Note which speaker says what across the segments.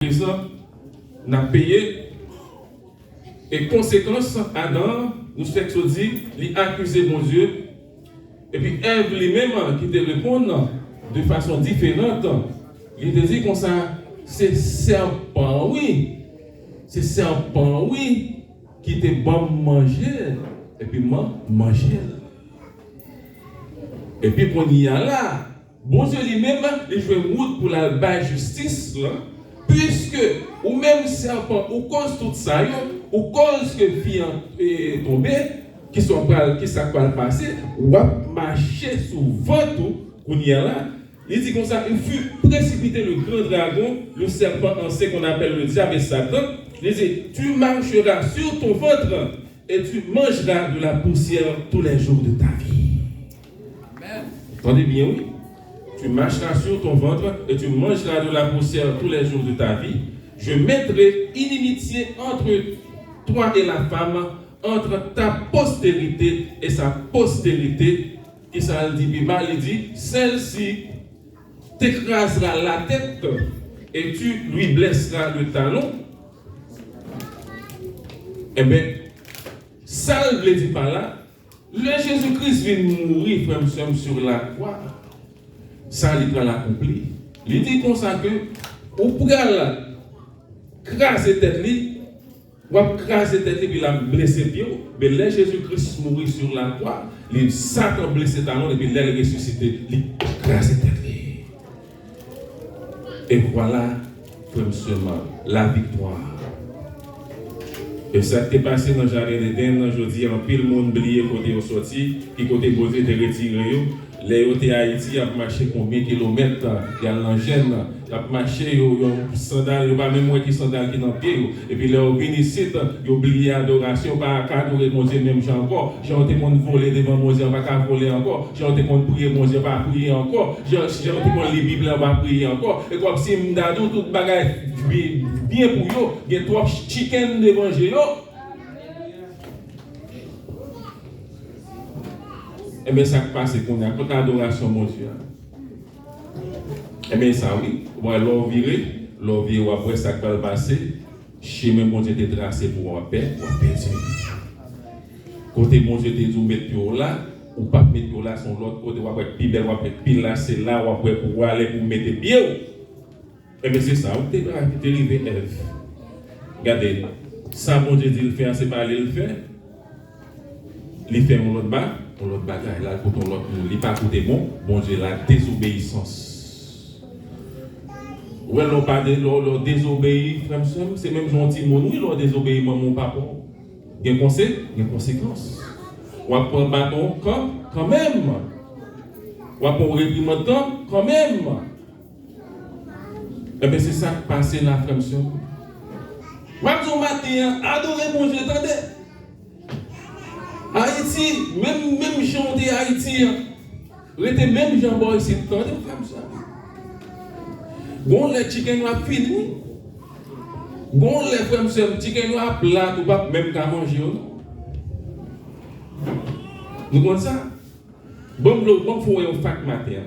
Speaker 1: ça, n'a payé. Et conséquence, Adam, nous fait que dit, il a accusé mon Dieu. Et puis Ève lui-même qui te répond de façon différente. Il te dit comme ça, c'est serpent, oui. C'est serpent, oui, qui te bon manger. Et puis manger. Et puis qu'on y a là, bon Dieu lui-même, il joue route pour la basse justice, là, puisque, ou même serpent, ou cause tout ça, ou cause que fille est tombée, qui s'est passé, ou a marché sur votre, qu'on y a là, il dit comme ça, il fut précipité le grand dragon, le serpent ancien qu'on appelle le diable et Satan. Il dit, tu marcheras sur ton ventre et tu mangeras de la poussière tous les jours de ta vie. Amen. Entendez bien, oui? Tu marcheras sur ton ventre et tu mangeras de la poussière tous les jours de ta vie. Je mettrai inimitié entre toi et la femme, entre ta postérité et sa postérité. Et ça dit, il dit, celle-ci t'écrasera la tête et tu lui blesseras le talon. Eh bien, ça ne le dit pas là. Le Jésus-Christ vient mourir, frère, sur la croix. Ça, il va l'accomplir. Il dit comme ça que, ou pour craser tête, ou craser tête, puis la blesser pied. Mais là, Jésus-Christ mourit sur la croix, il Satan blessé talon, et puis là, il ressuscité, il crase tête. Et voilà, frère, seulement, la victoire. Et ça qui est passé dans le jardin d'Éden, je dis, en pile monde oublié côté au sorti, qui côté posé de retirer. Les hôtels Haïti, ils ont marché combien de kilomètres, il y a l'engine, ils ont marché, ils ont sandales, ils n'ont pas même moins qui sandales qui dans le pied. Et puis, les organismes, ils ont oublié l'adoration, ils n'ont pas adorer mon Dieu même encore. J'ai honte qu'on voler devant mon Dieu, ils n'ont pas voler encore. J'ai honte qu'on prier mon Dieu, pas prier encore. J'ai honte qu'on lit la Bible, on va prier encore. Et comme si m'dadou tout bagage bien pour eux, il y a trois chicken devant eux. Eh bien, ça passe qu'on a contre l'adoration, mon Dieu. Eh bien, ça oui. Moi, l'on virer, après ça va passer. Chez moi, mon Dieu, t'es tracé pour un paix, pour un paix. Côté, mon Dieu, t'es dit, mettre là, ou pas mettre là, son l'autre côté, ou après, pile là, c'est là, ou après, pour aller, pour mettre pied. Eh bien, c'est ça, où t'es arrivé, Ève. Regardez, ça, mon Dieu dit, le faire, c'est pas aller le faire. Il fait mon autre bas. Pour l'autre bagaille, là, pour ton l'autre, il n'est pas côté bon, bon Dieu, la désobéissance. Ouais, l'on pas de l'on désobéit, frère, c'est même gentil, oui, l'on désobéit, mon papa. Il y a une conséquence. On va prendre un bâton quand même. On va prendre un réprimandant quand même. Eh bien, c'est ça qui passe là, frère, monsieur. Maintenant, matin, adorez mon Dieu, attendez. Haïti, même gens de Haïti, était même gens boy ici, attendez, comme ça. Bon, les chicken a fini. Bon, les frères, chicken a plat, ou pas même qu'à manger. Nous comprenons ça? Bon, faut un fac matin.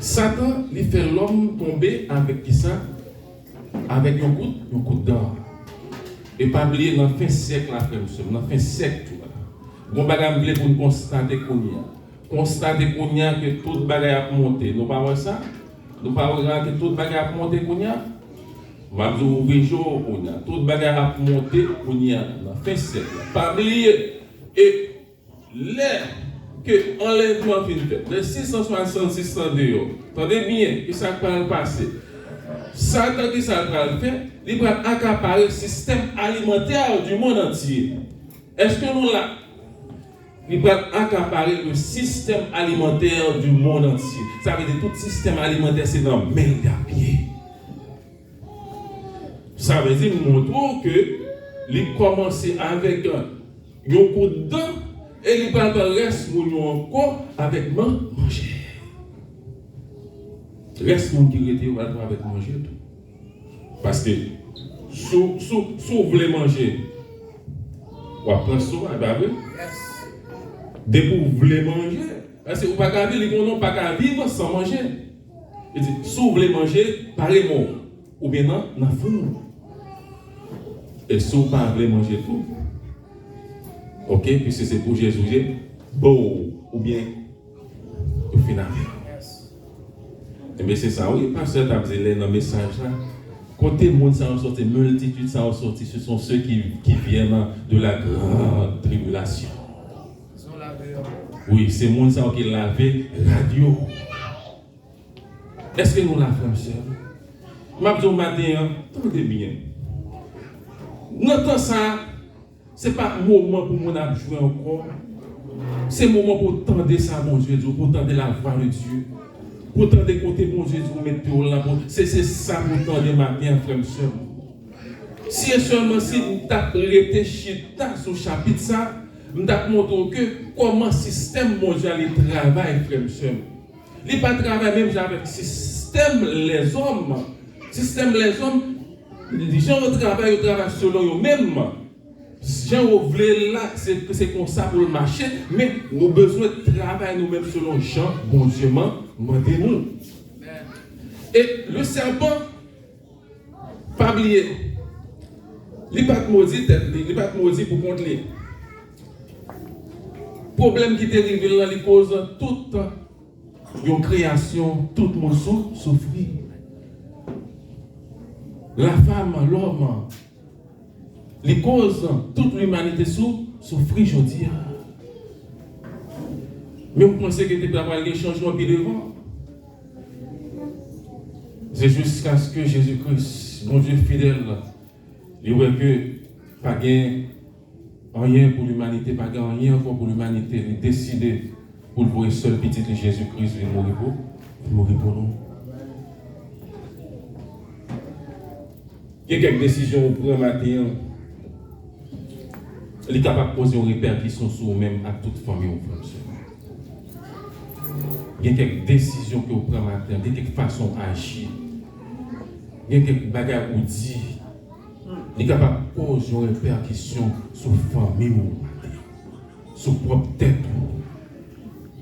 Speaker 1: Satan, il fait l'homme tomber avec qui ça? Avec un coup d'or. Et pas oublier dans le fin siècle, dans le fin siècle. Bon bagage pour nous constater que tout bagage a monté. Nous pas voir ça? Nous pas voir que tout bagage a monté qu'on y a? Va vous ouvrir jour qu'on y a. Tout bagage a monté qu'on y a dans le fin siècle. Pas oublier. Et l'air que enlèvement fin fait, les 666 ans de yo. Attendez bien, que ça va passer. Satan qui ça va faire? Il va accaparer le système alimentaire du monde entier. Est-ce que nous là? Il va accaparer le système alimentaire du monde entier. Ça veut dire que tout système alimentaire, c'est dans le mail à pied. Ça veut dire montrer que il commence avec un coup de dent et il va rester encore avec manger. Reste mon qui était avec manger tout. Parce que si vous voulez manger, vous prenez ça, dès que vous voulez manger, parce que vous ne pouvez pas vivre sans manger. Il dit, si vous voulez manger, parlez-moi. Ou bien non, non, fou. Et si vous ne voulez pas manger tout, ok, puisque c'est pour Jésus, bon, ou bien, au final. Mais c'est ça, oui, pasteur t'a dit dans le message là. Côté monde ça en sorti, multitude ça en sorti, ce sont ceux qui viennent de la grande tribulation. Oui, c'est le monde qui lavé radio. Est-ce que nous l'avons fait, monsieur? Je dis matin, attendez bien. Notre ça, ce n'est pas un moment pour nous jouer encore. C'est un moment pour tendre ça, mon Dieu, pour tendre la voix de Dieu. Pour tendre côté, mon Dieu, vous mettre là. C'est ça pour tendre matin, frère, monsieur. Si seulement si nous avons réfléchi sur le chapitre, ça, nous avons montré que comment le système mondial travaille, frère, monsieur. Il n'y a pas de travail même avec le système les hommes. Système les hommes, les gens au travail selon eux-mêmes. Les gens au voulaient là, c'est comme ça pour le marché, mais nous avons besoin de travailler nous-mêmes selon Jean, bon Dieu, demandez-nous. Et le serpent, pas oublier, il n'est pas maudit pour contre les problèmes qui dérivent là, il cause toute une création, tout le monde souffre. La femme, l'homme, les causes, toute l'humanité souffre aujourd'hui. Mais vous pensez que tu avoir des changements puis devant? C'est jusqu'à ce que Jésus-Christ, mon Dieu fidèle, il voit que pas rien pour l'humanité, pas rien encore pour l'humanité, il décide pour le voir seul petit Jésus-Christ, il mourir pour nous. Il y a quelques décisions au premier matin. Il est capable de poser une répercussion sur vous-même à toute famille ou frère. Il y a quelques décisions que vous prenez matin, il y a quelques façons d'agir. Il y a quelques bagages où dit. Il est capable de poser une répercussion sur la famille ou sur votre propre tête.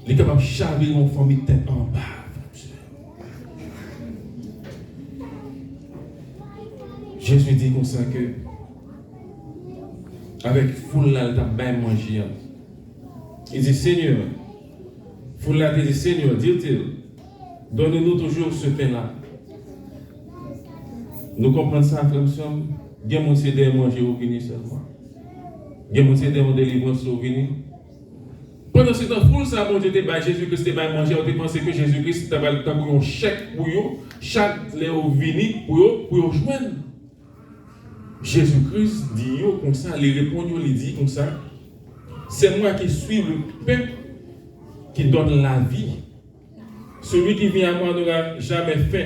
Speaker 1: Il est capable de charger une famille tête en bas. Jésus dit comme ça que avec foule là, il a bien mangé. Il dit Seigneur, foule là, il dit Seigneur, dit-il, donnez-nous toujours ce pain-là. Nous comprenons ça, frère, il y a mon CD à manger au vini seulement. Il y a mon CD à délivrance au vini. Pendant ce temps, foule ça, mon Dieu, Jésus-Christ était bien manger, on pensait que Jésus-Christ avait le temps pour un chèque pour eux, chaque au vini pour eux joindre. Jésus-Christ dit comme ça, il répond, il dit comme ça, c'est moi qui suis le pain qui donne la vie. Celui qui vient à moi n'aura jamais faim.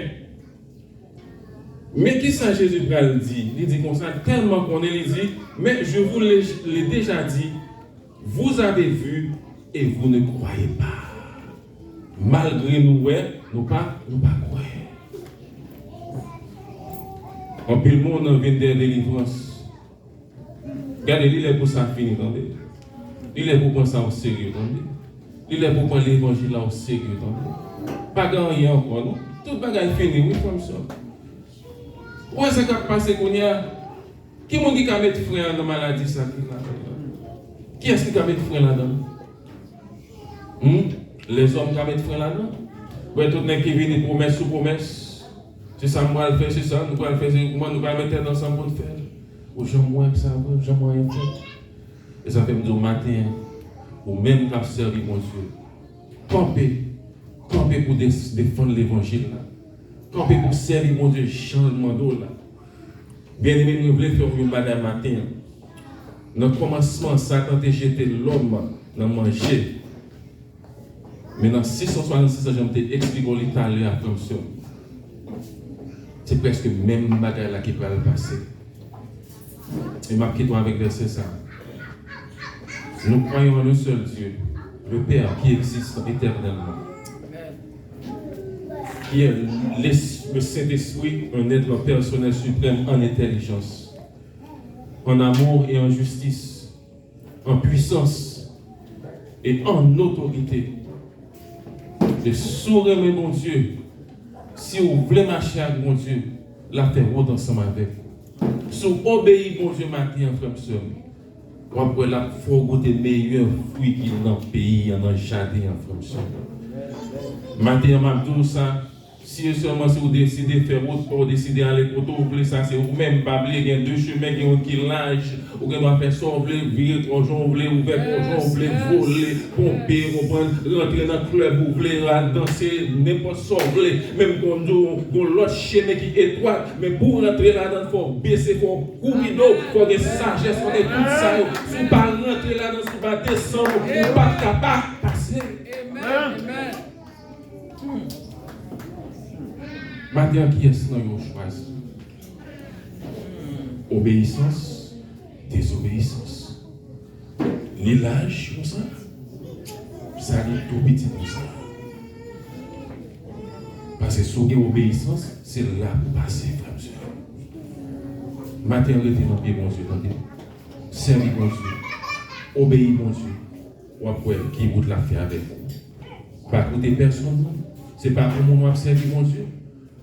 Speaker 1: Mais qui ça Jésus dit? Il dit comme ça, tellement qu'on est, il dit, mais je vous l'ai déjà dit, vous avez vu et vous ne croyez pas. Malgré nous, nous pas croire. En plus, le monde vient de délivrance. Regardez, il est pour ça fini, attendez. Il est pour prendre ça au sérieux, attendez. Il est pour prendre l'évangile là au sérieux, attendez. Pas gagné encore, non? Tout bagage fini, oui, comme ça. Où est-ce que passé qu'on y a? Qui m'a dit qu'il y a mettre frère dans la maladie, ça? Qui est-ce qui a mettre frère là-dedans? Les hommes qui a mettre frère là-dedans? Ouais, tout le monde qui vient promesse sous promesse. C'est ça, moi, le faire, c'est ça, nous allons faire, moi, nous allons mettre ensemble pour le faire. Ou j'aime moins que ça, j'aime moins rien faire. Et ça fait me dire au matin, ou même quand servir mon Dieu, camper pour défendre l'évangile là. Camper pour servir mon Dieu, changement d'eau là. Bien aimé, nous voulons faire une bagarre matin. Notre commencement, Satan a jeté l'homme dans manger. Mais dans 666, j'ai expliqué l'Italie à comme ça. C'est presque le même bagage là qui peut le passer. Et ma petite avec verset ça. Nous croyons en un seul Dieu, le Père qui existe éternellement, qui est le Saint-Esprit, un être personnel suprême en intelligence, en amour et en justice, en puissance et en autorité. Le souverain mon Dieu, si vous voulez marcher avec mon Dieu, la faire route ensemble avec vous. Si vous obéissez mon Dieu matin, frère, sœur, après la faut goûter meilleurs fruits qu'il y a dans le pays, dans le jardin, frère, sœur. Matin, m'a dit ça. Si seulement si vous décidez de faire route, pour décider d'aller pour tout, vous voulez ça, c'est vous-même, pas oublier, il y a deux chemins qui ont qui lâche, vous doit faire ça, vous voulez virer 3 jours, vous voulez ouvrir 3 jours, vous voulez voler, pomper, vous rentrer dans le club, vous voulez danser, n'importe quoi, vous voulez, même quand vous l'autre chemin qui est étroit, mais pour rentrer là-dedans, il faut baisser, il faut courir d'eau, il faut des sagesse, il faut des tout ça, si vous ne pas rentrer là-dedans, si vous ne pas descendre, vous ne pas capable de passer. Amen. Maintenant, qui est-ce que nous choisissons? Obéissance, désobéissance. Ni l'âge comme ça, ça arrive tout petit comme ça. Parce que si vous avez obéissance, c'est là pour passer, frère. Maintenant, restez dans le pied, mon Dieu, attendez. Servez, mon Dieu. Obéissez, mon Dieu. Ou après, qui vous l'a fait avec vous. Pas écouter personne, c'est pas pour moi servir, mon Dieu.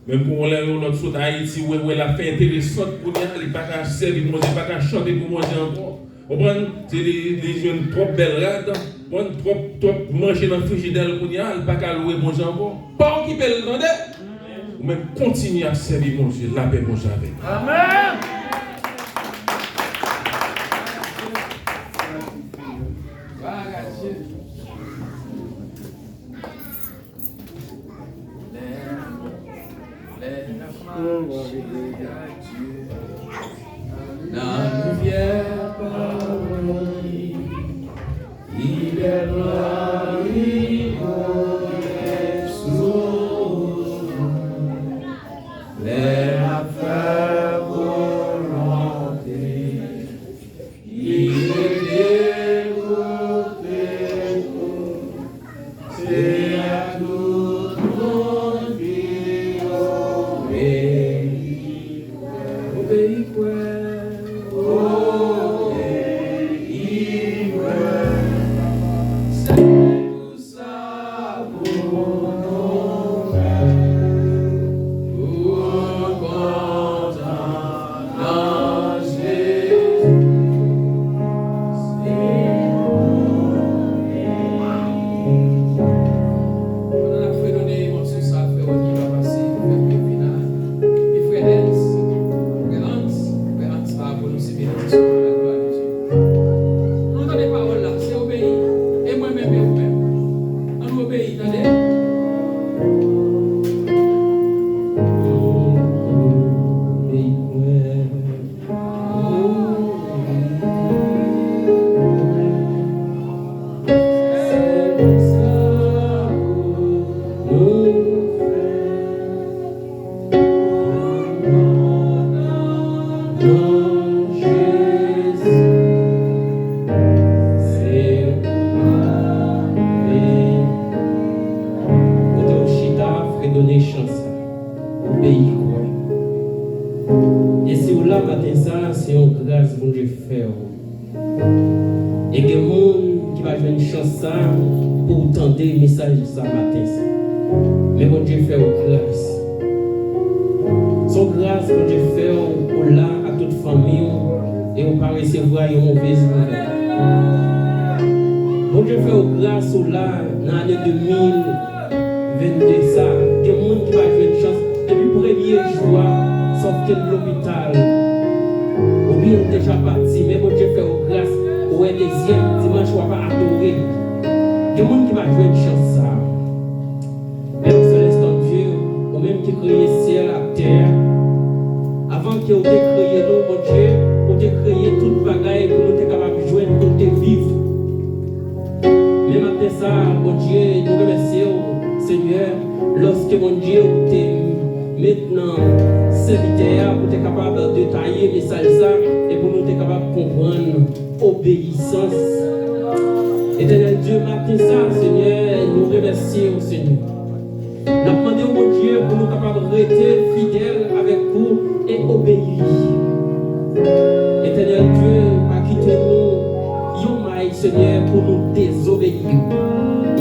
Speaker 1: Même pour l'autre chose d'Haïti, où elle a fait intéressante pour nous, elle n'est pas qu'à servir, elle n'est pas qu'à chanter pour manger encore. Vous comprenez? C'est des jeunes trop belles rades, trop manger dans le frigidaire pour nous, elle n'est pas qu'à louer manger encore. Pas occuper le temps, ou même continuer à servir mon Dieu, la paix manger avec. Amen!
Speaker 2: La lumière parole, il est là, il est sous les affaires volonté, il est dégoûté, c'est à tout monde qui obéit quoi.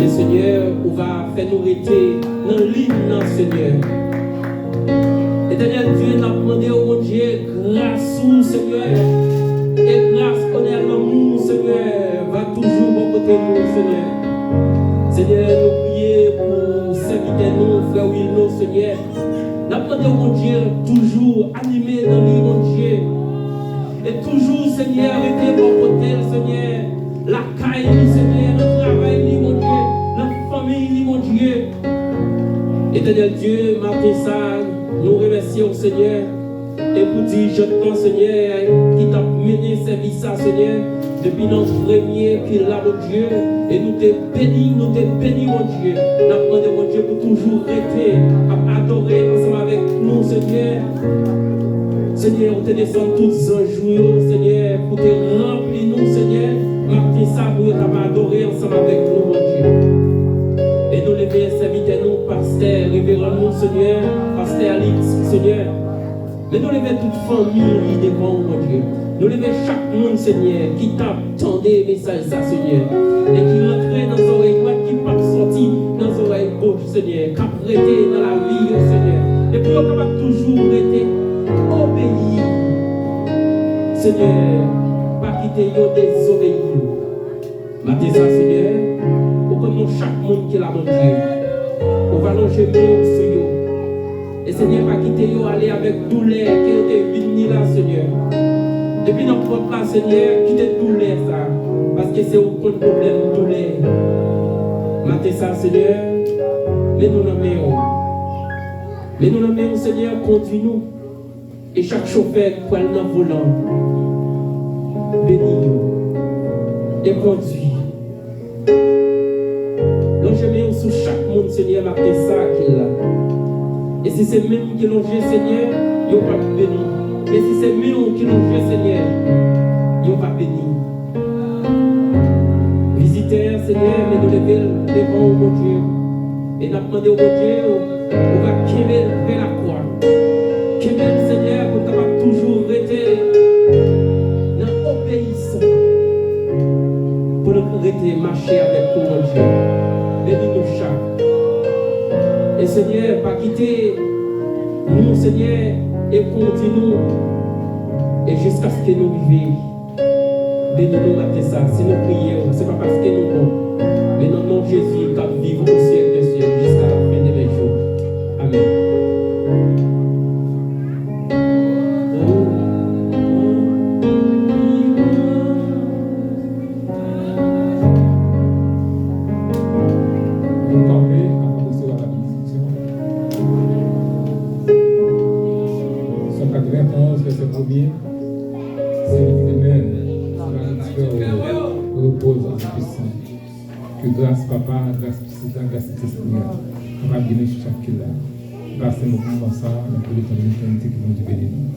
Speaker 3: Seigneur, on va faire nous rester dans l'hymne, Seigneur. Éternel Dieu, n'a demandé au mon Dieu, grâce au Seigneur, et grâce qu'on est à l'amour, Seigneur, va toujours au côté de nous, Seigneur. Seigneur, nous prions pour servir nous, frère Wilno, Seigneur. N'a demandé au mon Dieu, toujours animé dans lui, mon Dieu. Et toujours, Seigneur, arrêtez mon côté, Seigneur. La caille, Seigneur, le travail, mon Dieu, la famille, mon Dieu. Éternel Dieu, matin ça, nous remercions, Seigneur. Et pour dire, je t'en, Seigneur, qui t'a mené service à Seigneur, depuis notre premier qui est là, mon Dieu. Et nous t'es bénis, mon Dieu. Nous demandons, mon Dieu, pour toujours rester, à adorer ensemble avec nous, Seigneur. Seigneur, on te descend tous un jour, Seigneur, pour te remplir nous, Seigneur. Martin ça pour t'adorer ensemble avec nous, mon Dieu. Et nous lever, serviteurs, nous, pasteur, révérend nous, Seigneur, pasteur Alix, Seigneur. Mais nous lever toute famille devant, mon Dieu. Nous lever chaque monde, Seigneur, qui t'attendait message ça, Seigneur. Et qui rentrait dans les oreilles droites, qui pas sorti dans les oreilles gauches, Seigneur. Qui a prêté dans la vie, oh, Seigneur. Et pour nous, capable toujours rester obéir. Seigneur, pas quitter yo désobéir. Matin ça, Seigneur, pour que nous, chaque monde qui est là, mon Dieu, on va longer mieux sur yo. Et Seigneur, pas quitter yo aller avec douleur qui est venu là, Seigneur. Depuis notre porte là, Seigneur, quittez douleur ça. Parce que c'est aucun problème douleur. Matin ça, Seigneur, mais nous nommons. Mais nous nommons, Seigneur, continue. Et chaque chauffeur qui est dans le volant, bénis-nous et conduis. Donc je mets sur chaque monde, Seigneur, ma ça qu'il a. Et si c'est même qui l'ont joué, Seigneur, ils vont pas bénir. Et si c'est même qui l'ont joué, Seigneur, ils vont pas bénir. Visiteurs, Seigneur, mais nous levons devant mon Dieu. Et nous demandons au Dieu, on va quérir vers la croix. Quérir, Seigneur, pour capable toujours rester dans l'obéissance. Pour nous rester marcher avec nous, mon Dieu. Bénis-nous chaque. Et Seigneur, pas quitter nous, Seigneur, et continue. Et jusqu'à ce que nous vivions. Bénis-nous matin ça. Si nous prions, ce n'est pas parce que nous sommes. Mais dans le nom de Jésus, qui vivons au ciel de ciel jusqu'à la fin de mes jours. Amen.
Speaker 4: Grâce papa, grâce Président, grâce Saint-Esprit, on va bien chaque là. Grâce à nous comme ça, nous pouvons l'éternité qui vont te bénir.